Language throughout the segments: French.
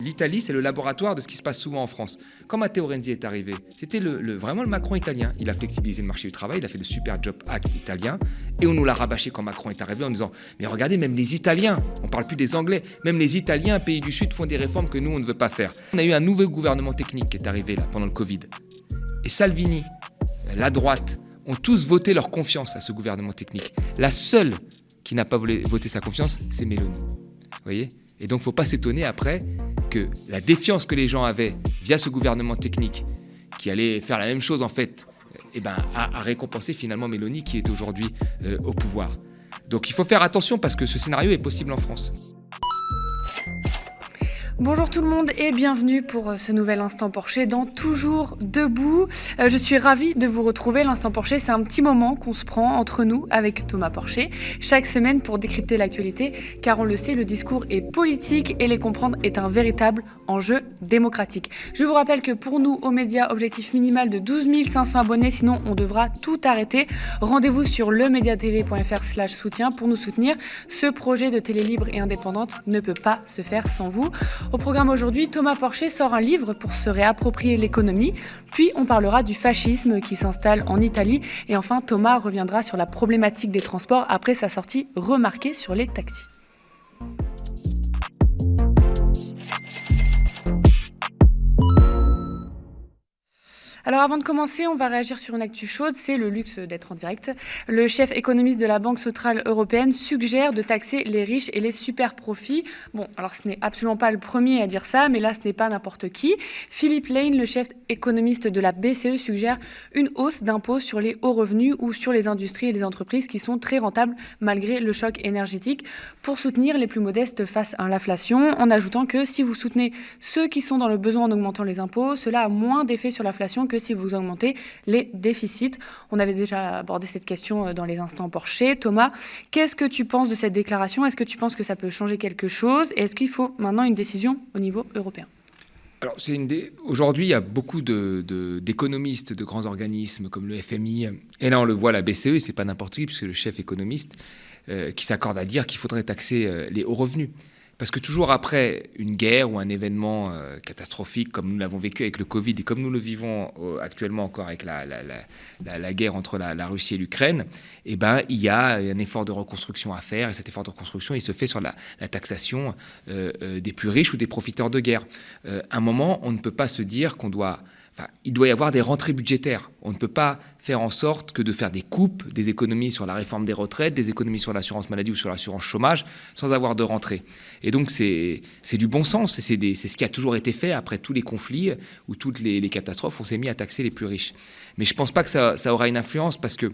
L'Italie, c'est le laboratoire de ce qui se passe souvent en France. Quand Matteo Renzi est arrivé, c'était vraiment le Macron italien. Il a flexibilisé le marché du travail, il a fait le Super Job Act italien, et on nous l'a rabâché quand Macron est arrivé en disant « Mais regardez, même les Italiens, on ne parle plus des Anglais, même les Italiens, pays du Sud, font des réformes que nous, on ne veut pas faire. » On a eu un nouveau gouvernement technique qui est arrivé là, pendant le Covid. Et Salvini, la droite, ont tous voté leur confiance à ce gouvernement technique. La seule qui n'a pas voté sa confiance, c'est Meloni. Vous voyez ? Et donc, il ne faut pas s'étonner après que la défiance que les gens avaient via ce gouvernement technique, qui allait faire la même chose en fait, a récompensé finalement Meloni qui est aujourd'hui au pouvoir. Donc il faut faire attention parce que ce scénario est possible en France. Bonjour tout le monde et bienvenue pour ce nouvel Instant Porcher dans Toujours Debout. Je suis ravie de vous retrouver. L'Instant Porcher, c'est un petit moment qu'on se prend entre nous avec Thomas Porcher chaque semaine pour décrypter l'actualité, car on le sait, le discours est politique et les comprendre est un véritable enjeu démocratique. Je vous rappelle que pour nous, aux médias, objectif minimal de 12 500 abonnés, sinon on devra tout arrêter. Rendez-vous sur lemediatv.fr/soutien pour nous soutenir. Ce projet de télé libre et indépendante ne peut pas se faire sans vous. Au programme aujourd'hui, Thomas Porcher sort un livre pour se réapproprier l'économie, puis on parlera du fascisme qui s'installe en Italie, et enfin Thomas reviendra sur la problématique des transports après sa sortie remarquée sur les taxis. Alors avant de commencer, on va réagir sur une actu chaude, c'est le luxe d'être en direct. Le chef économiste de la Banque centrale européenne suggère de taxer les riches et les super profits. Bon, alors ce n'est absolument pas le premier à dire ça, mais là ce n'est pas n'importe qui. Philippe Lane, le chef économiste de la BCE, suggère une hausse d'impôts sur les hauts revenus ou sur les industries et les entreprises qui sont très rentables malgré le choc énergétique pour soutenir les plus modestes face à l'inflation, en ajoutant que si vous soutenez ceux qui sont dans le besoin en augmentant les impôts, cela a moins d'effet sur l'inflation que si vous augmentez les déficits. On avait déjà abordé cette question dans les instants Porcher. Thomas, qu'est-ce que tu penses de cette déclaration ? Est-ce que tu penses que ça peut changer quelque chose ? Et est-ce qu'il faut maintenant une décision au niveau européen ? Alors, aujourd'hui, il y a beaucoup d'économistes de grands organismes comme le FMI, et là on le voit, la BCE, c'est pas n'importe qui, puisque le chef économiste qui s'accorde à dire qu'il faudrait taxer les hauts revenus. Parce que toujours après une guerre ou un événement catastrophique comme nous l'avons vécu avec le Covid et comme nous le vivons actuellement encore avec la guerre entre la Russie et l'Ukraine, il y a un effort de reconstruction à faire, et cet effort de reconstruction il se fait sur la taxation des plus riches ou des profiteurs de guerre. À un moment, on ne peut pas se dire il doit y avoir des rentrées budgétaires. On ne peut pas faire en sorte que de faire des coupes, des économies sur la réforme des retraites, des économies sur l'assurance maladie ou sur l'assurance chômage, sans avoir de rentrée. Et donc, c'est du bon sens. C'est ce qui a toujours été fait après tous les conflits ou toutes les catastrophes. On s'est mis à taxer les plus riches. Mais je ne pense pas que ça aura une influence parce que,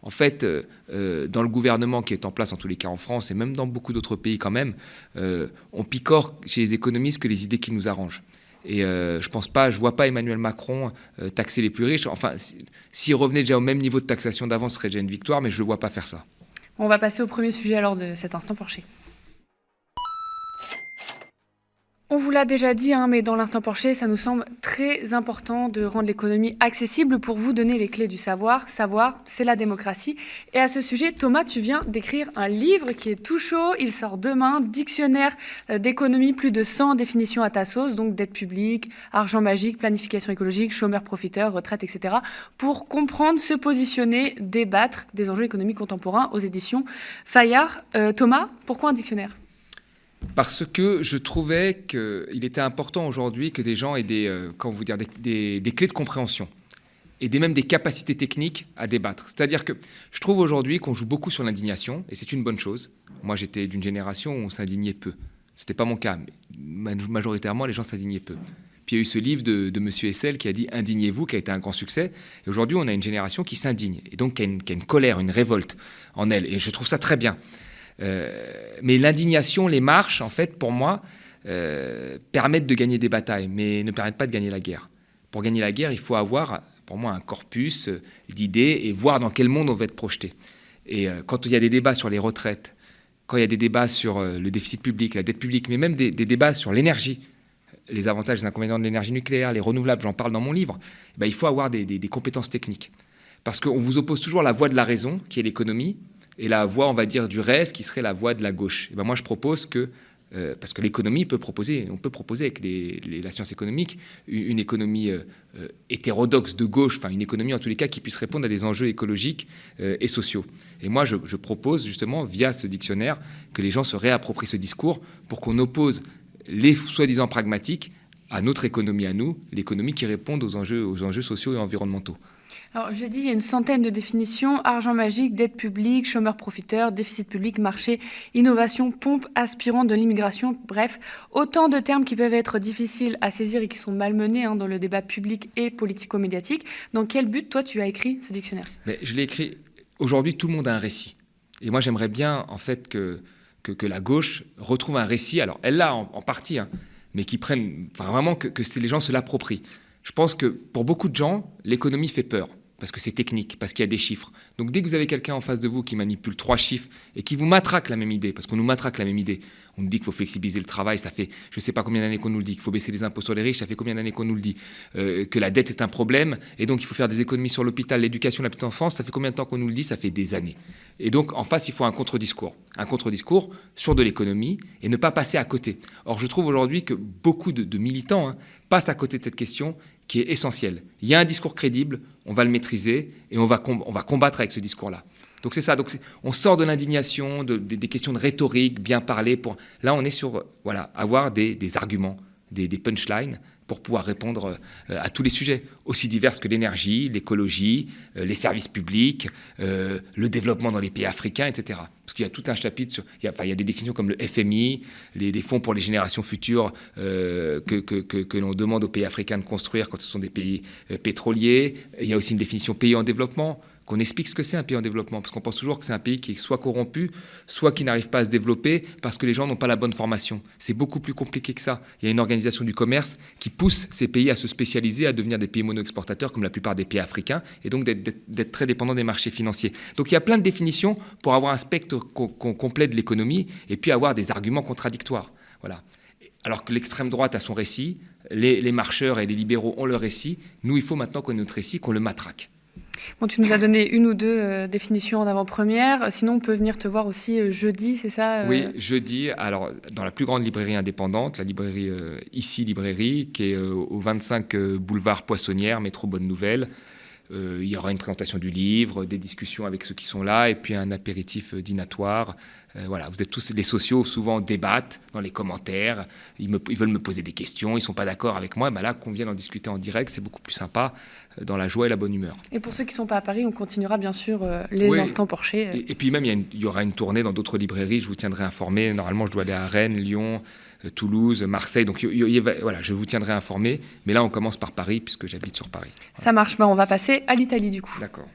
en fait, dans le gouvernement qui est en place, en tous les cas en France, et même dans beaucoup d'autres pays quand même, on picore chez les économistes que les idées qui nous arrangent. Et je vois pas Emmanuel Macron taxer les plus riches. Enfin, s'il revenait déjà au même niveau de taxation d'avant, ce serait déjà une victoire, mais je le vois pas faire ça. On va passer au premier sujet alors de cet instant Porcher. On vous l'a déjà dit, mais dans l'Instant Porcher, ça nous semble très important de rendre l'économie accessible pour vous donner les clés du savoir. Savoir, c'est la démocratie. Et à ce sujet, Thomas, tu viens d'écrire un livre qui est tout chaud. Il sort demain, Dictionnaire d'économie, plus de 100 définitions à ta sauce, donc dette publique, argent magique, planification écologique, chômeurs profiteurs, retraite, etc. pour comprendre, se positionner, débattre des enjeux économiques contemporains aux éditions Fayard. Thomas, pourquoi un dictionnaire ? Parce que je trouvais qu'il était important aujourd'hui que des gens aient des clés de compréhension et même des capacités techniques à débattre. C'est-à-dire que je trouve aujourd'hui qu'on joue beaucoup sur l'indignation, et c'est une bonne chose. Moi, j'étais d'une génération où on s'indignait peu. Ce n'était pas mon cas, mais majoritairement, les gens s'indignaient peu. Puis il y a eu ce livre de M. Hessel qui a dit « Indignez-vous », qui a été un grand succès. Et aujourd'hui, on a une génération qui s'indigne, et donc qui a une colère, une révolte en elle. Et je trouve ça très bien. Mais l'indignation, les marches, en fait, pour moi, permettent de gagner des batailles, mais ne permettent pas de gagner la guerre. Pour gagner la guerre, il faut avoir, pour moi, un corpus d'idées et voir dans quel monde on veut être projeté. Et quand il y a des débats sur les retraites, quand il y a des débats sur le déficit public, la dette publique, mais même des débats sur l'énergie, les avantages et les inconvénients de l'énergie nucléaire, les renouvelables, j'en parle dans mon livre, il faut avoir des compétences techniques. Parce qu'on vous oppose toujours la voie de la raison, qui est l'économie, et la voie, on va dire, du rêve, qui serait la voie de la gauche. Moi, je propose que parce que l'économie peut proposer, on peut proposer avec la science économique une économie hétérodoxe de gauche, enfin une économie en tous les cas qui puisse répondre à des enjeux écologiques et sociaux. Et moi, je propose justement, via ce dictionnaire, que les gens se réapproprient ce discours pour qu'on oppose les soi-disant pragmatiques à notre économie à nous, l'économie qui répond aux enjeux sociaux et environnementaux. Alors, j'ai dit, il y a une centaine de définitions: argent magique, dette publique, chômeur profiteur, déficit public, marché, innovation, pompe aspirante de l'immigration. Bref, autant de termes qui peuvent être difficiles à saisir et qui sont malmenés dans le débat public et politico-médiatique. Dans quel but, toi, tu as écrit ce dictionnaire? Mais je l'ai écrit. Aujourd'hui, tout le monde a un récit. Et moi, j'aimerais bien, en fait, que la gauche retrouve un récit. Alors, elle l'a en partie, mais qui prennent, enfin, vraiment que les gens se l'approprient. Je pense que pour beaucoup de gens, l'économie fait peur. Parce que c'est technique, parce qu'il y a des chiffres. Donc dès que vous avez quelqu'un en face de vous qui manipule 3 chiffres et qui vous matraque la même idée, parce qu'on nous matraque la même idée, on nous dit qu'il faut flexibiliser le travail, ça fait je ne sais pas combien d'années qu'on nous le dit, qu'il faut baisser les impôts sur les riches, ça fait combien d'années qu'on nous le dit, que la dette c'est un problème, et donc il faut faire des économies sur l'hôpital, l'éducation, la petite enfance, ça fait combien de temps qu'on nous le dit, ça fait des années. Et donc en face, il faut un contre-discours sur de l'économie et ne pas passer à côté. Or je trouve aujourd'hui que beaucoup de militants passent à côté de cette question qui est essentielle. Il y a un discours crédible, on va le maîtriser et on va combattre avec ce discours-là. Donc c'est ça. Donc on sort de l'indignation, des questions de rhétorique, bien parler. Là, on est sur avoir des arguments, des punchlines pour pouvoir répondre à tous les sujets, aussi divers que l'énergie, l'écologie, les services publics, le développement dans les pays africains, etc. Parce qu'il y a tout un chapitre il y a des définitions comme le FMI, les fonds pour les générations futures que l'on demande aux pays africains de construire quand ce sont des pays pétroliers. Il y a aussi une définition pays en développement, qu'on explique ce que c'est un pays en développement, parce qu'on pense toujours que c'est un pays qui est soit corrompu, soit qui n'arrive pas à se développer parce que les gens n'ont pas la bonne formation. C'est beaucoup plus compliqué que ça. Il y a une organisation du commerce qui pousse ces pays à se spécialiser, à devenir des pays mono-exportateurs comme la plupart des pays africains, et donc d'être très dépendants des marchés financiers. Donc il y a plein de définitions pour avoir un spectre complet de l'économie et puis avoir des arguments contradictoires. Voilà. Alors que l'extrême droite a son récit, les marcheurs et les libéraux ont leur récit. Nous, il faut maintenant qu'on ait notre récit, qu'on le matraque. Bon, tu nous as donné une ou deux définitions en avant-première. Sinon, on peut venir te voir aussi jeudi, c'est ça Oui, jeudi, alors dans la plus grande librairie indépendante, la librairie Ici Librairie, qui est au 25 boulevard Poissonnière, métro Bonne Nouvelle. Il y aura une présentation du livre, des discussions avec ceux qui sont là, et puis un apéritif dînatoire. Voilà, vous êtes tous les sociaux, souvent débattent dans les commentaires, ils veulent me poser des questions, ils ne sont pas d'accord avec moi. Ben là, qu'on vienne en discuter en direct, c'est beaucoup plus sympa, dans la joie et la bonne humeur. Et pour ceux qui ne sont pas à Paris, on continuera bien sûr les instants Porcher. Et puis même, il y aura une tournée dans d'autres librairies, je vous tiendrai informé. Normalement, je dois aller à Rennes, Lyon, Toulouse, Marseille. Donc voilà, je vous tiendrai informé. Mais là, on commence par Paris, puisque j'habite sur Paris. Voilà. Ça marche. On va passer à l'Italie, du coup. D'accord.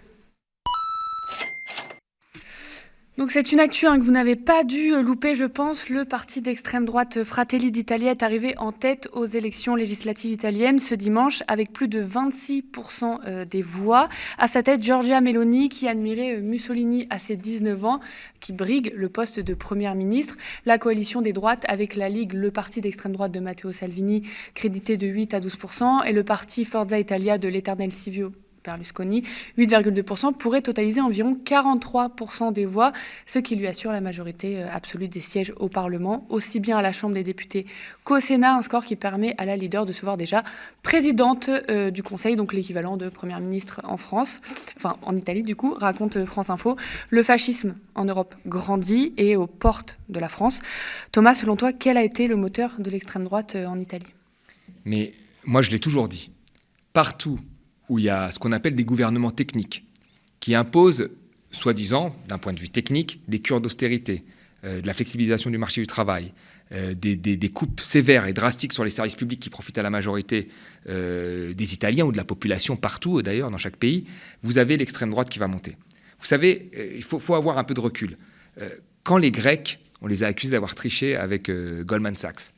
Donc c'est une actu que vous n'avez pas dû louper, je pense. Le parti d'extrême droite Fratelli d'Italia est arrivé en tête aux élections législatives italiennes ce dimanche avec plus de 26% des voix. À sa tête, Giorgia Meloni, qui admirait Mussolini à ses 19 ans, qui brigue le poste de première ministre. La coalition des droites avec la Ligue, le parti d'extrême droite de Matteo Salvini, crédité de 8 à 12%, et le parti Forza Italia de l'éternel Silvio Berlusconi, 8,2%, pourrait totaliser environ 43% des voix, ce qui lui assure la majorité absolue des sièges au Parlement, aussi bien à la Chambre des députés qu'au Sénat, un score qui permet à la leader de se voir déjà présidente du Conseil, donc l'équivalent de première ministre en France, enfin en Italie du coup, raconte France Info. Le fascisme en Europe grandit et aux portes de la France. Thomas, selon toi, quel a été le moteur de l'extrême droite en Italie ? Mais moi, je l'ai toujours dit, partout où il y a ce qu'on appelle des gouvernements techniques, qui imposent, soi-disant, d'un point de vue technique, des cures d'austérité, de la flexibilisation du marché du travail, des coupes sévères et drastiques sur les services publics qui profitent à la majorité des Italiens ou de la population partout, d'ailleurs, dans chaque pays, vous avez l'extrême droite qui va monter. Vous savez, il faut avoir un peu de recul. Quand les Grecs, on les a accusés d'avoir triché avec Goldman Sachs,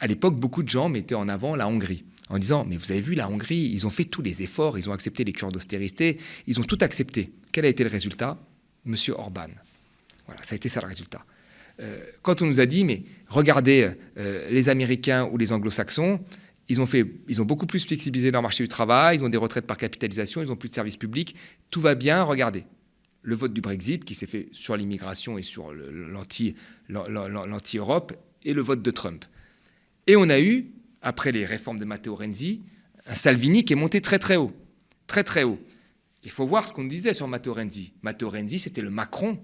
à l'époque, beaucoup de gens mettaient en avant la Hongrie, en disant « mais vous avez vu, la Hongrie, ils ont fait tous les efforts, ils ont accepté les cures d'austérité, ils ont tout accepté. Quel a été le résultat ? Monsieur Orban. » Voilà, ça a été ça le résultat. Quand on nous a dit « mais regardez, les Américains ou les Anglo-Saxons, ils ont beaucoup plus flexibilisé leur marché du travail, ils ont des retraites par capitalisation, ils ont plus de services publics, tout va bien, regardez. » Le vote du Brexit, qui s'est fait sur l'immigration et sur l'anti-Europe, et le vote de Trump. Et on a eu, après les réformes de Matteo Renzi, un Salvini qui est monté très très haut. Très très haut. Il faut voir ce qu'on disait sur Matteo Renzi. Matteo Renzi, c'était le Macron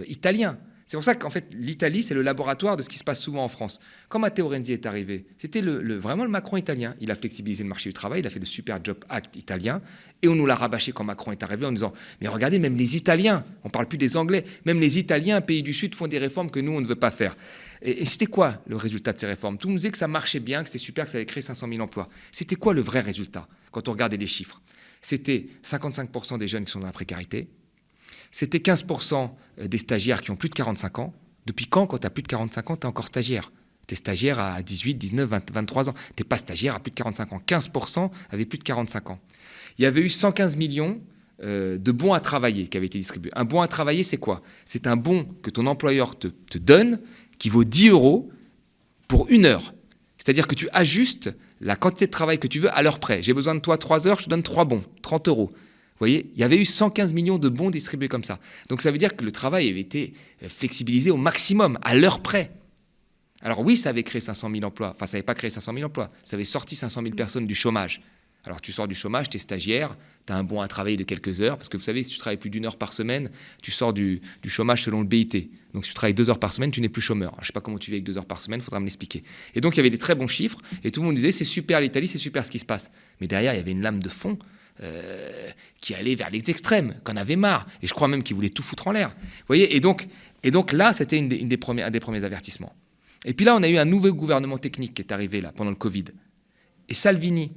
italien. C'est pour ça qu'en fait, l'Italie, c'est le laboratoire de ce qui se passe souvent en France. Quand Matteo Renzi est arrivé, c'était vraiment le Macron italien. Il a flexibilisé le marché du travail, il a fait le Super Job Act italien, et on nous l'a rabâché quand Macron est arrivé en disant « Mais regardez, même les Italiens, on ne parle plus des Anglais, même les Italiens, pays du Sud, font des réformes que nous, on ne veut pas faire. » Et c'était quoi le résultat de ces réformes? Tout le monde disait que ça marchait bien, que c'était super, que ça avait créé 500 000 emplois. C'était quoi le vrai résultat quand on regardait les chiffres? C'était 55% des jeunes qui sont dans la précarité. C'était 15% des stagiaires qui ont plus de 45 ans. Depuis quand tu as plus de 45 ans, tu es encore stagiaire? Tu es stagiaire à 18, 19, 20, 23 ans. Tu n'es pas stagiaire à plus de 45 ans. 15% avaient plus de 45 ans. Il y avait eu 115 millions de bons à travailler qui avaient été distribués. Un bon à travailler, c'est quoi? C'est un bon que ton employeur te donne qui vaut 10 € pour 1 heure. C'est-à-dire que tu ajustes la quantité de travail que tu veux à l'heure près. J'ai besoin de toi 3 heures, je te donne 3 bons, 30 €. Vous voyez, il y avait eu 115 millions de bons distribués comme ça. Donc ça veut dire que le travail avait été flexibilisé au maximum, à l'heure près. Alors oui, ça avait créé 500 000 emplois. Enfin, ça n'avait pas créé 500 000 emplois. Ça avait sorti 500 000 personnes du chômage. Alors tu sors du chômage, tu es stagiaire, tu as un bon à travailler de quelques heures. Parce que vous savez, si tu travailles plus d'1 heure par semaine, tu sors du chômage selon le BIT. Donc si tu travailles 2 heures par semaine, tu n'es plus chômeur. Alors, je ne sais pas comment tu vis avec 2 heures par semaine, il faudra me l'expliquer. Et donc il y avait des très bons chiffres. Et tout le monde disait, c'est super l'Italie, c'est super ce qui se passe. Mais derrière, il y avait une lame de fond qui allait vers les extrêmes, qu'on avait marre. Et je crois même qu'ils voulaient tout foutre en l'air. Vous voyez, et donc là, c'était un des premiers avertissements. Et puis là, on a eu un nouveau gouvernement technique qui est arrivé là, pendant le Covid. Et Salvini,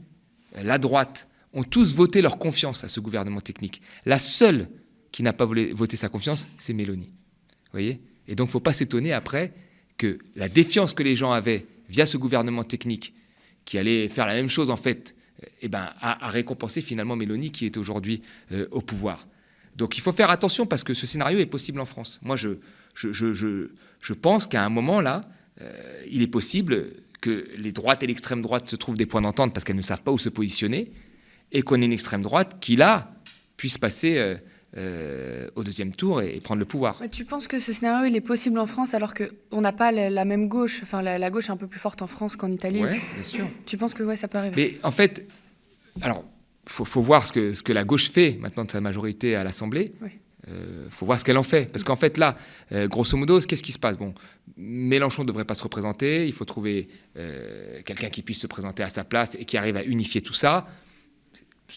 la droite, ont tous voté leur confiance à ce gouvernement technique. La seule qui n'a pas voté sa confiance, c'est Meloni. Vous voyez ? Et donc, il ne faut pas s'étonner après que la défiance que les gens avaient via ce gouvernement technique, qui allait faire la même chose en fait, a récompensé finalement Meloni qui est aujourd'hui au pouvoir. Donc il faut faire attention parce que ce scénario est possible en France. Moi, je pense qu'à un moment là, il est possible que les droites et l'extrême droite se trouvent des points d'entente parce qu'elles ne savent pas où se positionner et qu'on ait une extrême droite qui là puisse passer au deuxième tour et prendre le pouvoir. Tu penses que ce scénario il est possible en France alors qu'on n'a pas la même gauche, enfin la gauche est un peu plus forte en France qu'en Italie? Oui, bien sûr. Tu penses que ouais, ça peut arriver? Mais en fait, alors, faut voir ce que la gauche fait maintenant de sa majorité à l'Assemblée. Oui. Faut voir ce qu'elle en fait. Parce qu'en fait, là, grosso modo, qu'est-ce qui se passe? Bon, Mélenchon ne devrait pas se représenter. Il faut trouver quelqu'un qui puisse se présenter à sa place et qui arrive à unifier tout ça.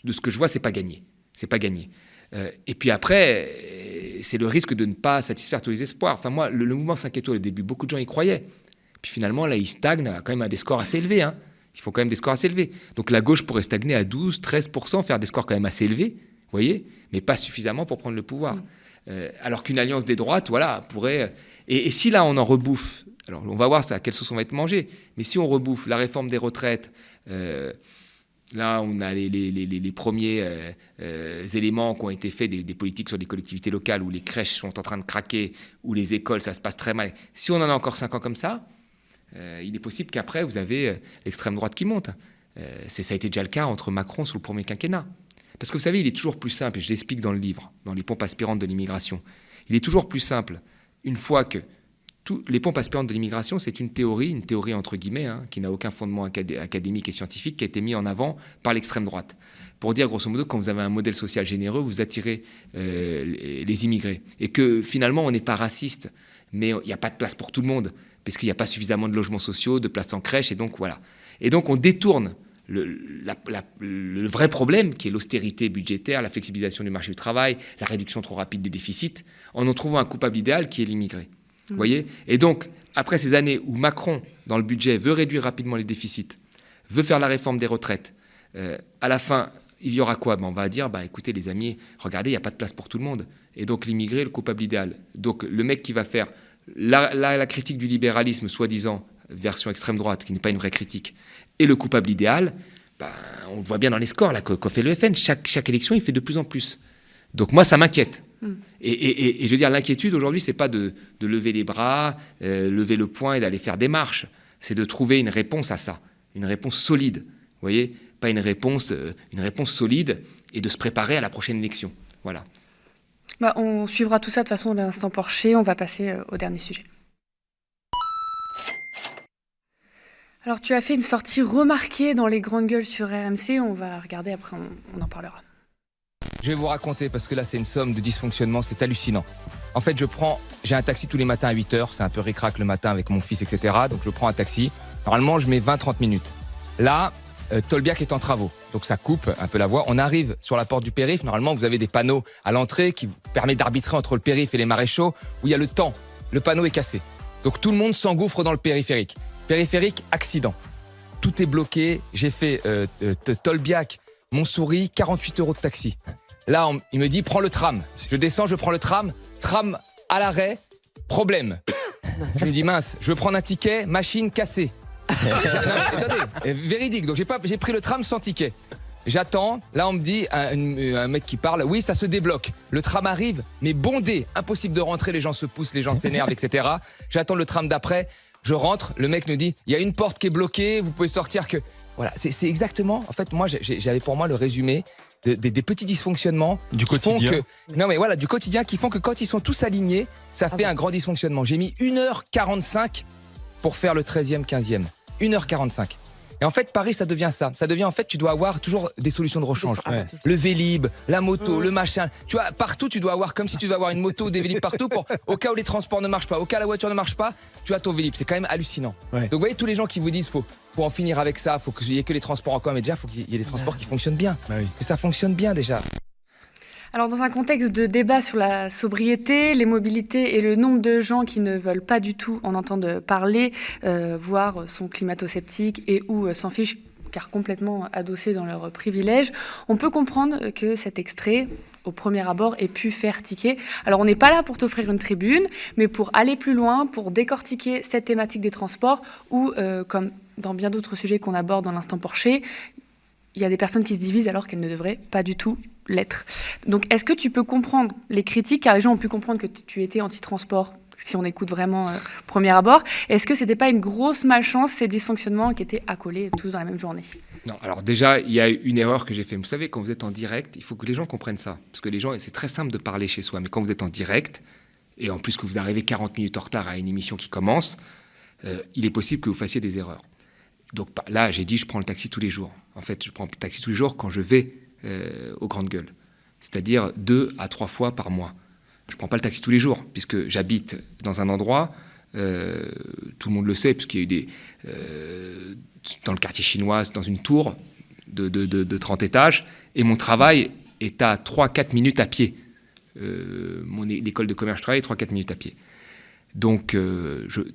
De ce que je vois, c'est pas gagné. C'est pas gagné. Et puis après, c'est le risque de ne pas satisfaire tous les espoirs. Enfin, moi, le mouvement 5 étoiles, au début, beaucoup de gens y croyaient. Puis finalement, là, il stagne quand même à des scores assez élevés. Hein. Il faut quand même des scores assez élevés. Donc la gauche pourrait stagner à 12, 13%, faire des scores quand même assez élevés, vous voyez, mais pas suffisamment pour prendre le pouvoir. Alors qu'une alliance des droites, voilà, pourrait... Et si là, on en rebouffe, alors on va voir à quelle sauce on va être mangé, mais si on rebouffe la réforme des retraites... Là, on a les premiers éléments qui ont été faits des politiques sur des collectivités locales où les crèches sont en train de craquer, où les écoles, ça se passe très mal. Si on en a encore 5 ans comme ça, il est possible qu'après, vous avez l'extrême droite qui monte. Ça a été déjà le cas entre Macron sous le premier quinquennat. Parce que vous savez, il est toujours plus simple, et je l'explique dans le livre, dans les pompes aspirantes de l'immigration, il est toujours plus simple, une fois que les pompes aspirantes de l'immigration, c'est une théorie entre guillemets, hein, qui n'a aucun fondement académique et scientifique, qui a été mis en avant par l'extrême droite. Pour dire, grosso modo, quand vous avez un modèle social généreux, vous attirez les immigrés. Et que finalement, on n'est pas raciste, mais il n'y a pas de place pour tout le monde, parce qu'il n'y a pas suffisamment de logements sociaux, de places en crèche, et donc voilà. Et donc on détourne le vrai problème, qui est l'austérité budgétaire, la flexibilisation du marché du travail, la réduction trop rapide des déficits, en trouvant un coupable idéal qui est l'immigré. Vous voyez ? Et donc, après ces années où Macron, dans le budget, veut réduire rapidement les déficits, veut faire la réforme des retraites, à la fin, il y aura quoi ? On va dire, écoutez les amis, regardez, il n'y a pas de place pour tout le monde. Et donc l'immigré, le coupable idéal. Donc le mec qui va faire la critique du libéralisme, soi-disant, version extrême droite, qui n'est pas une vraie critique, et le coupable idéal, on le voit bien dans les scores là, qu'a fait le FN. Chaque élection, il fait de plus en plus. Donc moi, ça m'inquiète. Et je veux dire, l'inquiétude aujourd'hui, c'est pas de lever les bras, lever le poing et d'aller faire des marches. C'est de trouver une réponse à ça, une réponse solide. Vous voyez, pas une réponse solide et de se préparer à la prochaine élection. Voilà. On suivra tout ça de façon à l'instant Porcher. On va passer au dernier sujet. Alors, tu as fait une sortie remarquée dans les grandes gueules sur RMC. On va regarder après, on en parlera. Je vais vous raconter parce que là, c'est une somme de dysfonctionnement, c'est hallucinant. En fait, j'ai un taxi tous les matins à 8h, c'est un peu ric-rac le matin avec mon fils, etc. Donc je prends un taxi. Normalement, je mets 20-30 minutes. Là, Tolbiac est en travaux, donc ça coupe un peu la voie. On arrive sur la porte du périph'. Normalement, vous avez des panneaux à l'entrée qui vous permettent d'arbitrer entre le périph' et les maréchaux où il y a le temps. Le panneau est cassé. Donc tout le monde s'engouffre dans le périphérique. Périphérique, accident. Tout est bloqué. J'ai fait Tolbiac, Montsouris, 48 € de taxi. Là, il me dit, prends le tram. Je descends, je prends le tram. Tram à l'arrêt, problème. Je me dis, mince, je veux prendre un ticket, machine cassée. Attendez, véridique. Donc j'ai pris le tram sans ticket. J'attends. Là, on me dit, un mec qui parle, oui, ça se débloque. Le tram arrive, mais bondé. Impossible de rentrer, les gens se poussent, les gens s'énervent, etc. J'attends le tram d'après. Je rentre, le mec nous dit, il y a une porte qui est bloquée, vous pouvez sortir que... Voilà, c'est exactement... En fait, moi, j'avais pour moi le résumé des petits dysfonctionnements du quotidien. Non mais voilà, du quotidien qui font que quand ils sont tous alignés, ça fait un grand dysfonctionnement. J'ai mis 1h45 pour faire le 13e, 15e. 1h45. Et en fait, Paris, ça devient ça. Ça devient, en fait, tu dois avoir toujours des solutions de rechange. Ouais. Le Vélib, la moto, le machin. Tu vois, partout, tu dois avoir, comme si tu dois avoir une moto, des Vélib partout, au cas où les transports ne marchent pas, au cas où la voiture ne marche pas, tu as ton Vélib. C'est quand même hallucinant. Ouais. Donc, vous voyez, tous les gens qui vous disent, faut en finir avec ça, faut qu'il y ait que les transports en commun, mais déjà, faut qu'il y ait des transports qui fonctionnent bien. Bah oui. Que ça fonctionne bien, déjà. Alors, dans un contexte de débat sur la sobriété, les mobilités et le nombre de gens qui ne veulent pas du tout en entendre parler, voire sont climato-sceptiques et ou s'en fichent car complètement adossés dans leurs privilèges, on peut comprendre que cet extrait, au premier abord, ait pu faire tiquer. Alors, on n'est pas là pour t'offrir une tribune, mais pour aller plus loin, pour décortiquer cette thématique des transports ou, comme dans bien d'autres sujets qu'on aborde dans l'instant Porcher, il y a des personnes qui se divisent alors qu'elles ne devraient pas du tout l'être. Donc, est-ce que tu peux comprendre les critiques, car les gens ont pu comprendre que tu étais anti-transport, si on écoute vraiment premier abord. Est-ce que c'était pas une grosse malchance, ces dysfonctionnements qui étaient accolés tous dans la même journée? Non, alors déjà, il y a une erreur que j'ai faite. Vous savez, quand vous êtes en direct, il faut que les gens comprennent ça. Parce que les gens, c'est très simple de parler chez soi, mais quand vous êtes en direct, et en plus que vous arrivez 40 minutes en retard à une émission qui commence, il est possible que vous fassiez des erreurs. Donc là, j'ai dit, je prends le taxi tous les jours. En fait, je prends le taxi tous les jours quand je vais aux grandes gueules. C'est-à-dire 2 à 3 fois par mois. Je ne prends pas le taxi tous les jours, puisque j'habite dans un endroit, tout le monde le sait, puisqu'il y a eu dans le quartier chinois, dans une tour de 30 étages, et mon travail est à 3-4 minutes à pied. L'école de commerce, je travaille 3-4 minutes à pied. Donc,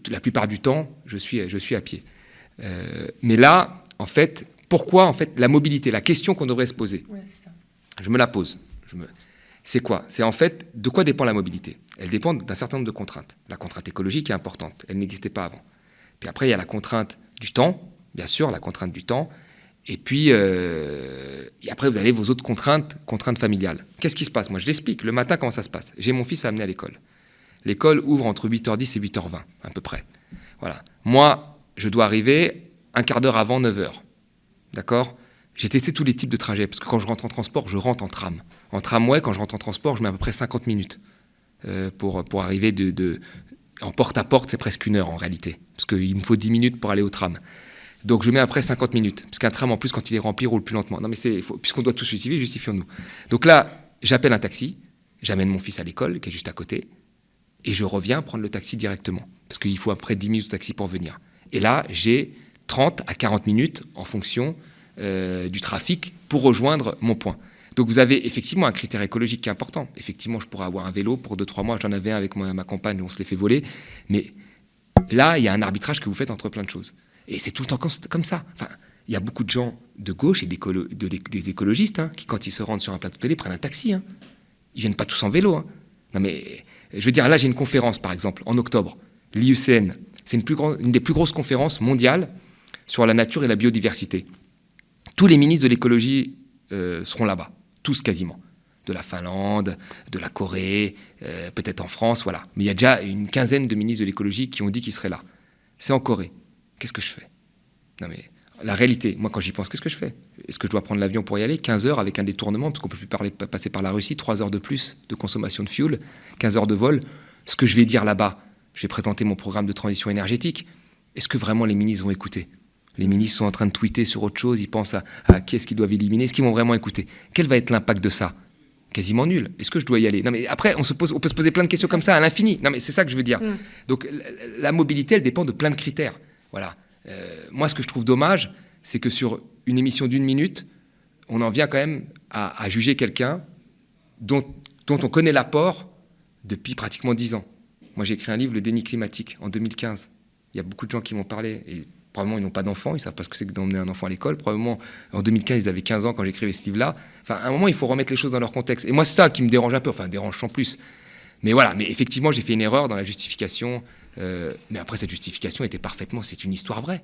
la plupart du temps, je suis à pied. Mais là, en fait, pourquoi en fait, la mobilité, la question qu'on devrait se poser, Ouais, c'est ça. je me la pose. C'est quoi? C'est en fait, de quoi dépend la mobilité? Elle dépend d'un certain nombre de contraintes. La contrainte écologique est importante, elle n'existait pas avant. Puis après, il y a la contrainte du temps, bien sûr, la contrainte du temps. Et puis, et après, vous avez vos autres contraintes familiales. Qu'est-ce qui se passe? Moi, je l'explique. Le matin, comment ça se passe? J'ai mon fils à amener à l'école. L'école ouvre entre 8h10 et 8h20, à peu près. Voilà. Moi, je dois arriver un quart d'heure avant 9h. D'accord? J'ai testé tous les types de trajets, parce que quand je rentre en transport, je rentre en tram. En tramway, quand je rentre en transport, je mets à peu près 50 minutes pour arriver en porte-à-porte, c'est presque 1 heure en réalité, parce qu'il me faut 10 minutes pour aller au tram. Donc je mets après 50 minutes, parce qu'un tram en plus, quand il est rempli, roule plus lentement. Non mais puisqu'on doit tous justifier, justifions-nous. Donc là, j'appelle un taxi, j'amène mon fils à l'école, qui est juste à côté, et je reviens prendre le taxi directement, parce qu'il faut après 10 minutes de taxi pour venir. Et là, j'ai 30 à 40 minutes en fonction du trafic pour rejoindre mon point. Donc vous avez effectivement un critère écologique qui est important. Effectivement, je pourrais avoir un vélo pour 2-3 mois. J'en avais un avec ma compagne, on se l'est fait voler. Mais là, il y a un arbitrage que vous faites entre plein de choses. Et c'est tout le temps comme ça. Enfin, il y a beaucoup de gens de gauche et des écologistes qui, quand ils se rendent sur un plateau télé, prennent un taxi. Ils viennent pas tous en vélo. Non mais, je veux dire, là, j'ai une conférence, par exemple, en octobre. L'IUCN, c'est une des plus grosses conférences mondiales sur la nature et la biodiversité. Tous les ministres de l'écologie seront là-bas. Tous quasiment. De la Finlande, de la Corée, peut-être en France, voilà. Mais il y a déjà une quinzaine de ministres de l'écologie qui ont dit qu'ils seraient là. C'est en Corée. Qu'est-ce que je fais? Non mais, la réalité, moi quand j'y pense, qu'est-ce que je fais? Est-ce que je dois prendre l'avion pour y aller? 15 heures avec un détournement, parce qu'on ne peut plus passer par la Russie, 3 heures de plus de consommation de fuel, 15 heures de vol. Ce que je vais dire là-bas, je vais présenter mon programme de transition énergétique. Est-ce que vraiment les ministres vont écouter? Les ministres sont en train de tweeter sur autre chose, ils pensent à qui est-ce qu'ils doivent éliminer, est-ce qu'ils vont vraiment écouter? Quel va être l'impact de ça? Quasiment nul. Est-ce que je dois y aller? Non, mais après, on peut se poser plein de questions comme ça à l'infini. Non, mais c'est ça que je veux dire. Donc, la mobilité, elle dépend de plein de critères. Voilà. Moi, ce que je trouve dommage, c'est que sur une émission d'1 minute, on en vient quand même à juger quelqu'un dont on connaît l'apport depuis pratiquement 10 ans. Moi, j'ai écrit un livre, Le déni climatique, en 2015. Il y a beaucoup de gens qui m'ont parlé, et probablement ils n'ont pas d'enfants, ils ne savent pas ce que c'est que d'emmener un enfant à l'école. Probablement, en 2015, ils avaient 15 ans quand j'écrivais ce livre-là. Enfin, à un moment, il faut remettre les choses dans leur contexte. Et moi, c'est ça qui me dérange un peu, enfin, dérange sans plus. Mais voilà, mais effectivement, j'ai fait une erreur dans la justification. Mais après, cette justification était parfaitement... C'est une histoire vraie.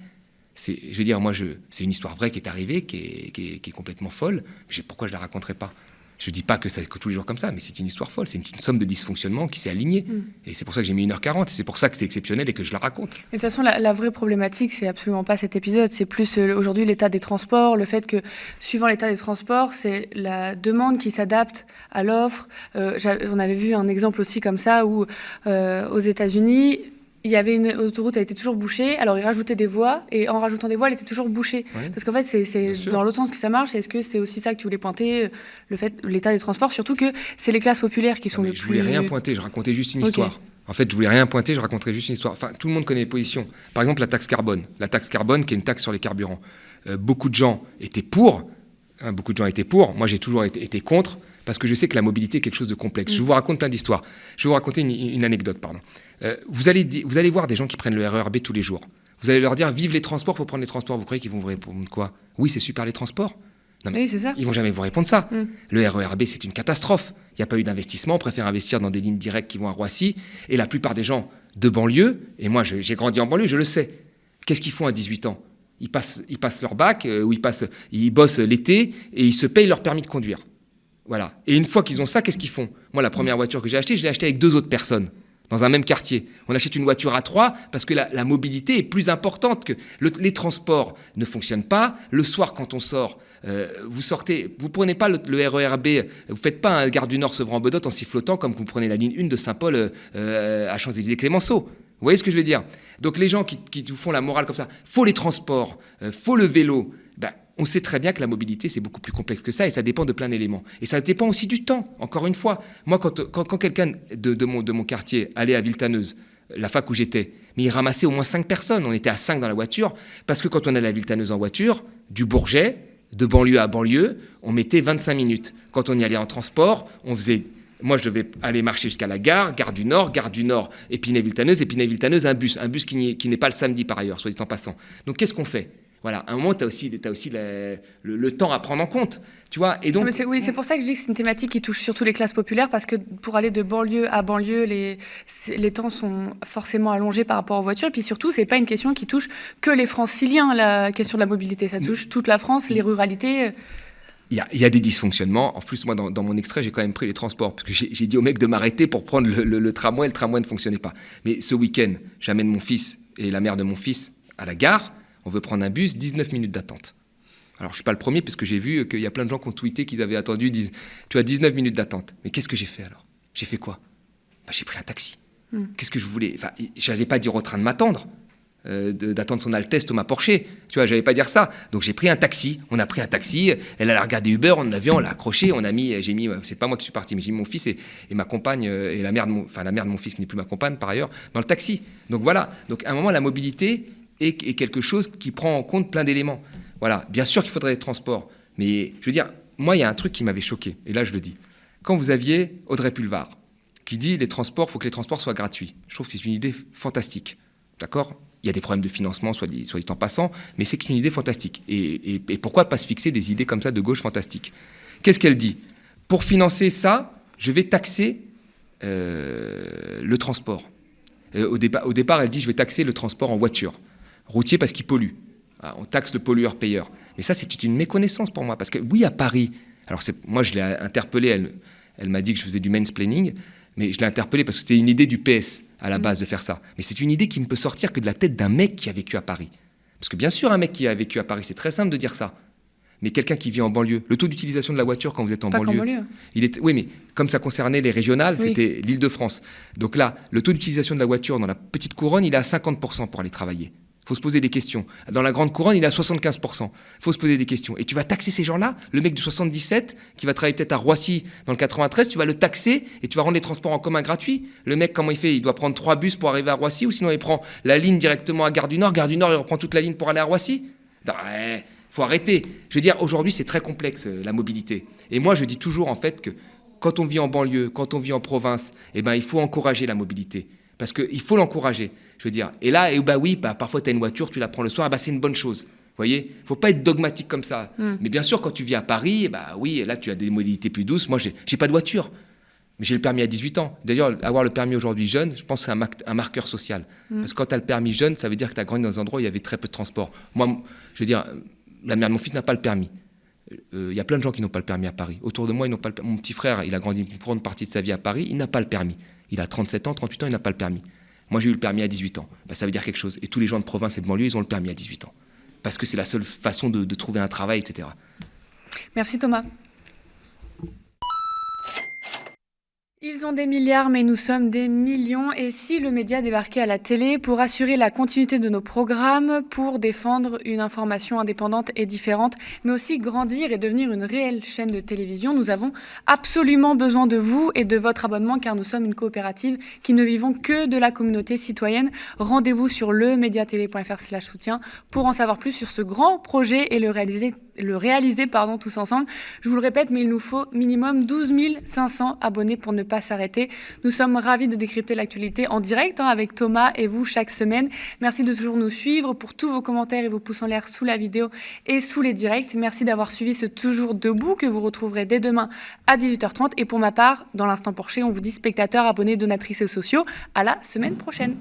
Je veux dire, moi, c'est une histoire vraie qui est arrivée, qui est complètement folle. Pourquoi je ne la raconterais pas? Je ne dis pas que ça que tous les jours comme ça, mais c'est une histoire folle. C'est une somme de dysfonctionnements qui s'est alignée. Et c'est pour ça que j'ai mis 1h40. Et c'est pour ça que c'est exceptionnel et que je la raconte. Et de toute façon, la vraie problématique, c'est absolument pas cet épisode. C'est plus aujourd'hui l'état des transports, le fait que, suivant l'état des transports, c'est la demande qui s'adapte à l'offre. On avait vu un exemple aussi comme ça où, aux États-Unis, il y avait une autoroute, elle était toujours bouchée, alors ils rajoutaient des voies, et en rajoutant des voies, elle était toujours bouchée. Oui. Parce qu'en fait, c'est dans l'autre sens que ça marche. Est-ce que c'est aussi ça que tu voulais pointer, l'état des transports? Surtout que c'est les classes populaires qui sont les plus... Je voulais rien pointer, je racontais juste une histoire. En fait, je voulais rien pointer, je raconterais juste une histoire. Enfin, tout le monde connaît les positions. Par exemple, la taxe carbone. La taxe carbone, qui est une taxe sur les carburants. Beaucoup de gens étaient pour. Beaucoup de gens étaient pour. Moi, j'ai toujours été contre, parce que je sais que la mobilité est quelque chose de complexe. Je vous raconte plein d'histoires. Je vais vous raconter une anecdote, pardon. Vous allez voir des gens qui prennent le RER B tous les jours. Vous allez leur dire « Vive les transports, il faut prendre les transports ». Vous croyez qu'ils vont vous répondre quoi? Oui, c'est super les transports. Non, mais oui, c'est ça. Ils ne vont jamais vous répondre ça. Le RER B, c'est une catastrophe. Il n'y a pas eu d'investissement. On préfère investir dans des lignes directes qui vont à Roissy. Et la plupart des gens de banlieue, et moi j'ai grandi en banlieue, je le sais, qu'est-ce qu'ils font à 18 ans? Ils passent leur bac, ou ils bossent l'été, et ils se payent leur permis de conduire. Voilà. Et une fois qu'ils ont ça, qu'est-ce qu'ils font? Moi, la première voiture que j'ai achetée, je l'ai achetée avec 2 autres personnes, dans un même quartier. On achète une voiture à 3 parce que la mobilité est plus importante que... les transports ne fonctionnent pas. Le soir, quand on sort, vous ne prenez pas le RER B, vous ne faites pas un Gare du Nord Sevran-Bedotte en sifflotant comme vous prenez la ligne 1 de Saint-Paul à Champs-Élysées-Clémenceau. Vous voyez ce que je veux dire? Donc les gens qui vous font la morale comme ça, faut les transports, faut le vélo, on sait très bien que la mobilité, c'est beaucoup plus complexe que ça et ça dépend de plein d'éléments. Et ça dépend aussi du temps, encore une fois. Moi, quand quelqu'un de mon quartier allait à Villetaneuse, la fac où j'étais, mais il ramassait au moins 5 personnes. On était à 5 dans la voiture, parce que quand on allait à Villetaneuse en voiture, du Bourget, de banlieue à banlieue, on mettait 25 minutes. Quand on y allait en transport, moi, je devais aller marcher jusqu'à la gare du Nord, Épinay-Villetaneuse, un bus qui n'est pas le samedi par ailleurs, soit dit en passant. Donc, qu'est-ce qu'on fait? Voilà, à un moment, tu as aussi le temps à prendre en compte, tu vois. Et donc, c'est pour ça que je dis que c'est une thématique qui touche surtout les classes populaires, parce que pour aller de banlieue à banlieue, les temps sont forcément allongés par rapport aux voitures. Et puis surtout, c'est pas une question qui touche que les Franciliens, la question de la mobilité. Ça touche toute la France, les ruralités. Il y a des dysfonctionnements. En plus, moi, dans mon extrait, j'ai quand même pris les transports, parce que j'ai dit au mec de m'arrêter pour prendre le tramway. Le tramway ne fonctionnait pas. Mais ce week-end, j'amène mon fils et la mère de mon fils à la gare. On veut prendre un bus, 19 minutes d'attente. Alors, je ne suis pas le premier, parce que j'ai vu qu'il y a plein de gens qui ont tweeté qu'ils avaient attendu, tu as 19 minutes d'attente. Mais qu'est-ce que j'ai fait alors? J'ai fait quoi? J'ai pris un taxi. Qu'est-ce que je voulais? Je n'allais pas dire au train de m'attendre, d'attendre son Altesse Thomas Porcher. Tu vois, je n'allais pas dire ça. Donc, j'ai pris un taxi. On a pris un taxi. Elle a regardé Uber, on l'a accroché. C'est pas moi qui suis parti, mais j'ai mis mon fils et ma compagne et la mère de mon fils, qui n'est plus ma compagne par ailleurs, dans le taxi. Donc, voilà. Donc, à un moment, la mobilité est quelque chose qui prend en compte plein d'éléments. Voilà, bien sûr qu'il faudrait des transports, mais je veux dire, moi, il y a un truc qui m'avait choqué, et là, je le dis. Quand vous aviez Audrey Pulvar, qui dit il faut que les transports soient gratuits, je trouve que c'est une idée fantastique, d'accord? Il y a des problèmes de financement, soit dit en passant, mais c'est une idée fantastique. Et pourquoi pas se fixer des idées comme ça de gauche fantastiques? Qu'est-ce qu'elle dit? Pour financer ça, je vais taxer le transport. Au départ, elle dit je vais taxer le transport en voiture. Routier parce qu'il pollue. On taxe le pollueur-payeur. Mais ça, c'est une méconnaissance pour moi. Parce que oui, à Paris, alors moi je l'ai interpellée, elle m'a dit que je faisais du mansplaining, mais je l'ai interpellée parce que c'était une idée du PS à la base de faire ça. Mais c'est une idée qui ne peut sortir que de la tête d'un mec qui a vécu à Paris. Parce que bien sûr, un mec qui a vécu à Paris, c'est très simple de dire ça. Mais quelqu'un qui vit en banlieue, le taux d'utilisation de la voiture quand vous êtes en banlieue, oui, mais comme ça concernait les régionales, c'était l'Île-de-France. Donc là, le taux d'utilisation de la voiture dans la petite couronne, il est à 50% pour aller travailler. faut se poser des questions. Dans la grande couronne, il est à 75%. Il faut se poser des questions. Et tu vas taxer ces gens-là, le mec du 77, qui va travailler peut-être à Roissy dans le 93, tu vas le taxer et tu vas rendre les transports en commun gratuits. Le mec, comment il fait? Il doit prendre 3 bus pour arriver à Roissy, ou sinon il prend la ligne directement à Gare du Nord, il reprend toute la ligne pour aller à Roissy. Faut arrêter. Je veux dire, aujourd'hui, c'est très complexe, la mobilité. Et moi, je dis toujours, en fait, que quand on vit en banlieue, quand on vit en province, eh ben, il faut encourager la mobilité. Parce qu'il faut l'encourager, je veux dire. Et là, parfois, tu as une voiture, tu la prends le soir, c'est une bonne chose. Vous voyez, il ne faut pas être dogmatique comme ça. Mais bien sûr, quand tu vis à Paris, oui, là, tu as des mobilités plus douces. Moi, je n'ai pas de voiture, mais j'ai le permis à 18 ans. D'ailleurs, avoir le permis aujourd'hui jeune, je pense que c'est un marqueur social. Parce que quand tu as le permis jeune, ça veut dire que tu as grandi dans un endroit où il y avait très peu de transport. Moi, je veux dire, la mère de mon fils n'a pas le permis. Il y a plein de gens qui n'ont pas le permis à Paris. Autour de moi, ils n'ont pas le permis. Mon petit frère, il a grandi une grande partie de sa vie à Paris, il n'a pas le permis. Il a 37 ans, 38 ans, il n'a pas le permis. Moi, j'ai eu le permis à 18 ans. Ça veut dire quelque chose. Et tous les gens de province et de banlieue, ils ont le permis à 18 ans. Parce que c'est la seule façon de trouver un travail, etc. Merci Thomas. Ils ont des milliards, mais nous sommes des millions. Et si le média débarquait à la télé pour assurer la continuité de nos programmes, pour défendre une information indépendante et différente, mais aussi grandir et devenir une réelle chaîne de télévision, nous avons absolument besoin de vous et de votre abonnement, car nous sommes une coopérative qui ne vivons que de la communauté citoyenne. Rendez-vous sur lemediatv.fr/soutien pour en savoir plus sur ce grand projet et le réaliser tous ensemble. Je vous le répète, mais il nous faut minimum 12 500 abonnés pour ne pas s'arrêter. Nous sommes ravis de décrypter l'actualité en direct avec Thomas et vous chaque semaine. Merci de toujours nous suivre, pour tous vos commentaires et vos pouces en l'air sous la vidéo et sous les directs. Merci d'avoir suivi ce Toujours Debout que vous retrouverez dès demain à 18h30. Et pour ma part, dans l'instant Porcher, on vous dit spectateurs, abonnés, donatrices et sociaux. À la semaine prochaine.